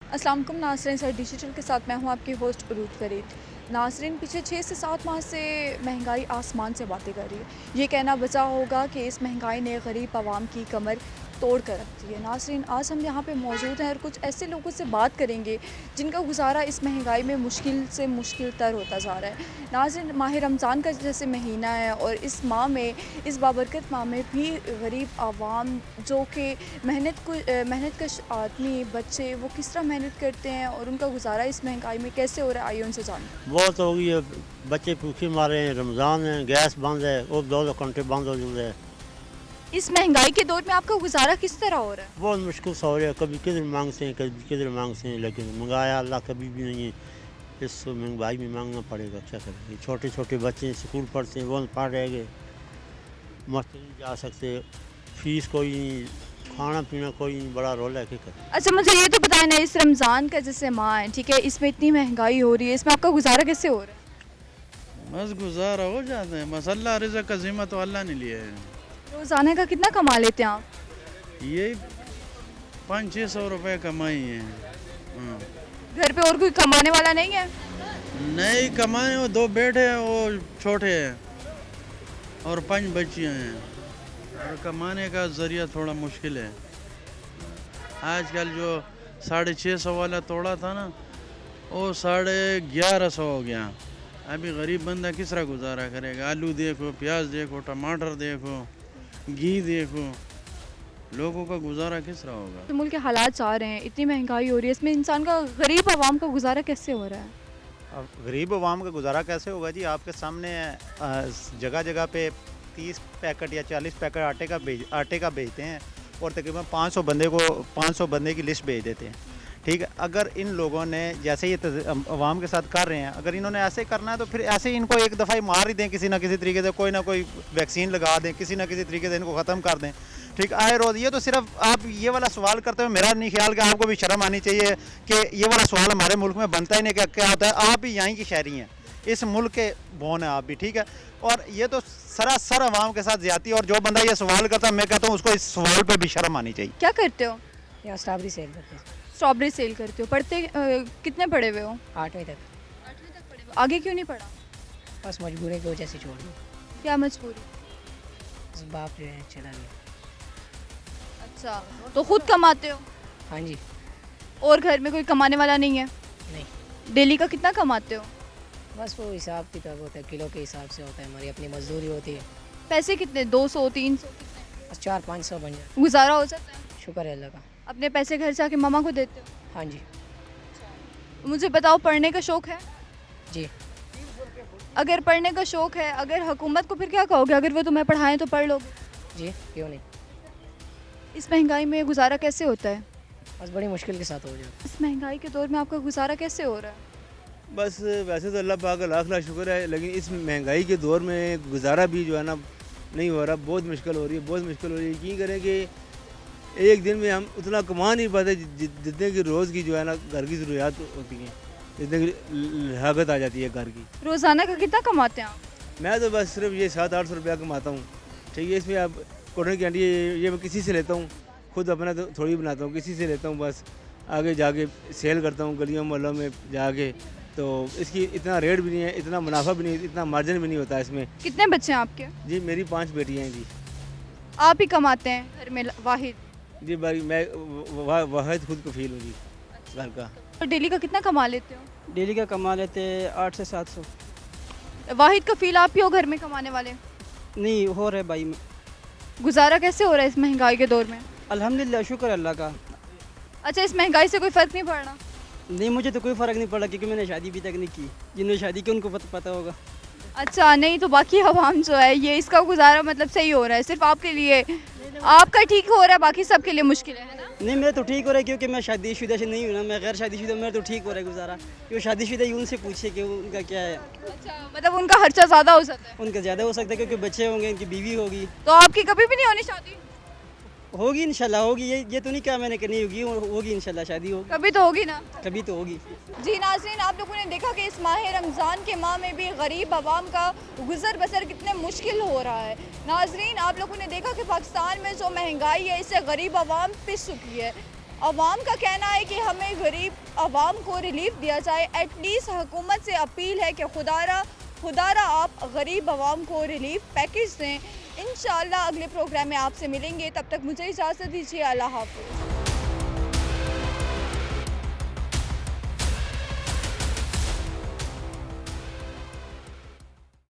अस्सलाम वालेकुम नाज़रीन, सर डिजिटल के साथ मैं हूं आपकी होस्ट उरूज फरीद। नाज़रीन, पिछले 6 से 7 माह से महंगाई आसमान से बातें कर रही है। ये कहना बचा होगा कि इस महंगाई ने गरीब आवाम की कमर तोड़ कर रख दी है। नाज़रीन, आज हम यहाँ पे मौजूद हैं और कुछ ऐसे लोगों से बात करेंगे जिनका गुजारा इस महंगाई में मुश्किल से मुश्किल तर होता जा रहा है। नाज़रीन, माह रमज़ान का जैसे महीना है और इस माह में, इस बाबरकत माह में भी गरीब आवाम जो कि मेहनत कश आदमी, बच्चे, वो किस तरह मेहनत करते हैं और उनका गुजारा इस महंगाई में कैसे हो रहा है, आइए उनसे जानें। बहुत हो गई है, बच्चे भूखे मारे हैं, रमज़ान है, गैस बंद है, वो 2 घंटे बंद हो जाते हैं। इस महंगाई के दौर में आपका गुजारा किस तरह हो रहा है? बहुत मुश्किल सा हो रहा है, कभी किधर मांगते हैं, कभी किधर मांगते हैं, लेकिन मंगाया अल्लाह कभी भी नहीं है। इस महंगाई में मांगना पड़ेगा, क्या करेंगे। छोटे छोटे बच्चे स्कूल पढ़ते हैं, वो पढ़ रह गए, मस्जिद नहीं जा सकते, फीस कोई नहीं, खाना पीना कोई नहीं, बड़ा रोल है, क्या करें। अच्छा, मुझे ये तो बताएं ना, इस रमज़ान का जैसे माह है, ठीक है, इसमें इतनी महंगाई हो रही है, इसमें आपका गुजारा कैसे हो रहा है? बस गुजारा हो जाता है, बस अल्लाह रिज़्क़ का ज़िम्मा तो अल्लाह ने लिया है। रोज़ाना का कितना कमा लेते हैं आप? ये 500-600 रुपये कमाई है। हाँ। घर पे और कोई कमाने वाला नहीं है? नहीं कमाए, वो 2 बेटे हैं, वो छोटे हैं और 5 बच्चियाँ हैं, और कमाने का ज़रिया थोड़ा मुश्किल है। आजकल जो 650 वाला तोड़ा था ना, वो 1150 हो गया। अभी गरीब बंदा किस तरह गुजारा करेगा। आलू देखो, प्याज देखो, टमाटर देखो, घी देखो, लोगों का गुजारा किस तरह होगा। तो मुल्क के हालात जा रहे हैं, इतनी महंगाई हो रही है, इसमें इंसान का, गरीब आवाम का गुजारा कैसे हो रहा है? अब गरीब आवाम का गुजारा कैसे होगा जी? आपके सामने जगह जगह पे 30 पैकेट या 40 पैकेट आटे का भेजते हैं और तकरीबन 500 बंदे की लिस्ट भेज देते हैं। ठीक है, अगर इन लोगों ने जैसे ये अवाम के साथ कर रहे हैं, अगर इन्होंने ऐसे करना है तो फिर ऐसे ही इनको एक दफ़ा ही मार ही दें, किसी ना किसी तरीके से कोई ना कोई वैक्सीन लगा दें, किसी ना किसी तरीके से इनको ख़त्म कर दें। ठीक, आए रोज़ ये तो सिर्फ आप ये वाला सवाल करते हुए मेरा नहीं ख्याल कि आपको भी शर्म आनी चाहिए कि ये वाला सवाल हमारे मुल्क में बनता ही नहीं। क्या होता है, आप भी यहीं की शहरी हैं, इस मुल्क के बोन है आप भी, ठीक है, और ये तो सरासर अवाम के साथ ज़्यादती। और जो बंदा ये सवाल करता है, मैं कहता हूँ उसको इस सवाल पर भी शर्म आनी चाहिए। क्या करते हो? यहाँ स्ट्रॉबेरी सेल करते हैं। स्ट्रॉबेरी सेल करते हो। पढ़ते कितने पढ़े हुए हो? 8वीं तक। 8वीं तक पढ़े हुए। आगे क्यों नहीं पढ़ा? बस मजबूरी की वजह से छोड़ दी। क्या मजबूरी? बस बाप जो है चला गया। अच्छा, तो खुद कमाते हो हाँ जी। और घर में कोई कमाने वाला नहीं है? नहीं, डेली का कितना कमाते हो? बस वो हिसाब किताब होता है, किलो के हिसाब से होता है, हमारी अपनी मजदूरी होती है। पैसे कितने? 200, 300? बस 400-500 बन जाए, गुजारा हो जाता है? शुक्र है अल्लाह का। अपने पैसे घर से आके मामा को देते हो? हाँ जी। मुझे बताओ, पढ़ने का शौक़ है? जी। अगर पढ़ने का शौक़ है, अगर हुकूमत को फिर क्या कहोगे? अगर वो तुम्हें पढ़ाएं तो पढ़ लोगे? जी, क्यों नहीं। इस महंगाई में गुजारा कैसे होता है? बस बड़ी मुश्किल के साथ हो जाता है। इस महंगाई के दौर में आपका गुजारा कैसे हो रहा है? बस वैसे तो अल्लाह पाक का लाख लाख शुक्र है, लेकिन इस महंगाई के दौर में गुजारा भी जो है ना नहीं हो रहा, बहुत मुश्किल हो रही है, बहुत मुश्किल हो रही है। यकीन करें कि एक दिन में हम उतना कमा नहीं पाते जितने की रोज़ की जो है ना घर की ज़रूरियात होती हैं, जितने की लागत आ जाती है घर की। रोज़ाना का कितना कमाते हैं आप? मैं तो बस सिर्फ ये 700-800 रुपया कमाता हूँ। ठीक है, इसमें आप कॉटन कैंडी ये मैं किसी से लेता हूँ, खुद अपना तो थोड़ी बनाता हूँ, किसी से लेता हूँ, बस आगे जाके सेल करता हूँ गलियों मोहल्लों में जाके। तो इसकी इतना रेट भी नहीं है, इतना मुनाफा भी नहीं, इतना मार्जिन भी नहीं होता इसमें। कितने बच्चे हैं आपके? जी मेरी 5 बेटियाँ हैं जी। आप ही कमाते हैं घर में वाहिद? जी भाई मैं वाहिद खुद कफील हूँ जी घर का। और डेली का कितना कमा लेते हो? डेली का कमा लेते 8 से 700। वाहिद कफील आप ही हो घर में कमाने वाले? नहीं हो रहे भाई। गुजारा कैसे हो रहा है इस महंगाई के दौर में? अल्हम्दुलिल्लाह, शुक्र अल्लाह का। अच्छा, इस महंगाई से कोई फ़र्क नहीं पड़ रहा? नहीं, मुझे तो कोई फ़र्क नहीं पड़ा क्योंकि मैंने शादी भी तक नहीं की। जिन्होंने शादी की उनको पता होगा। अच्छा, नहीं तो बाकी आवाम जो है, ये इसका गुजारा मतलब सही हो रहा है, सिर्फ आपके लिए आपका ठीक हो रहा है, बाकी सबके लिए मुश्किल है ना? नहीं, मेरा तो ठीक हो रहा है क्योंकि मैं शादीशुदा से नहीं हूँ ना, मैं गैर शादीशुदा, मेरा तो ठीक हो रहा है गुजारा। क्योंकि शादीशुदा ही उनसे पूछे कि उनका क्या है। अच्छा, मतलब उनका खर्चा ज़्यादा हो जाता है? उनका ज़्यादा हो सकता है क्योंकि बच्चे होंगे, उनकी बीवी होगी। तो आपकी कभी भी नहीं होनी शादी? होगी इंशाल्लाह, होगी। ये तो नहीं कहा मैंने कि नहीं होगी, होगी इंशाल्लाह, शादी होगी, कभी तो होगी ना? कभी तो होगी। जी नाज़रीन, आप लोगों ने देखा कि इस माह रमज़ान के माह में भी गरीब आवाम का गुज़र बसर कितने मुश्किल हो रहा है। नाज़रीन, आप लोगों ने देखा कि पाकिस्तान में जो महंगाई है, इससे गरीब आवाम पिस चुकी है। عوام کا کہنا ہے کہ ہمیں غریب عوام کو ریلیف دیا جائے. ایٹ لیسٹ حکومت سے اپیل ہے کہ خدارا آپ غریب عوام کو ریلیف پیکج دیں. انشاءاللہ اگلے پروگرام میں آپ سے ملیں گے. تب تک مجھے اجازت دیجیے. اللہ حافظ.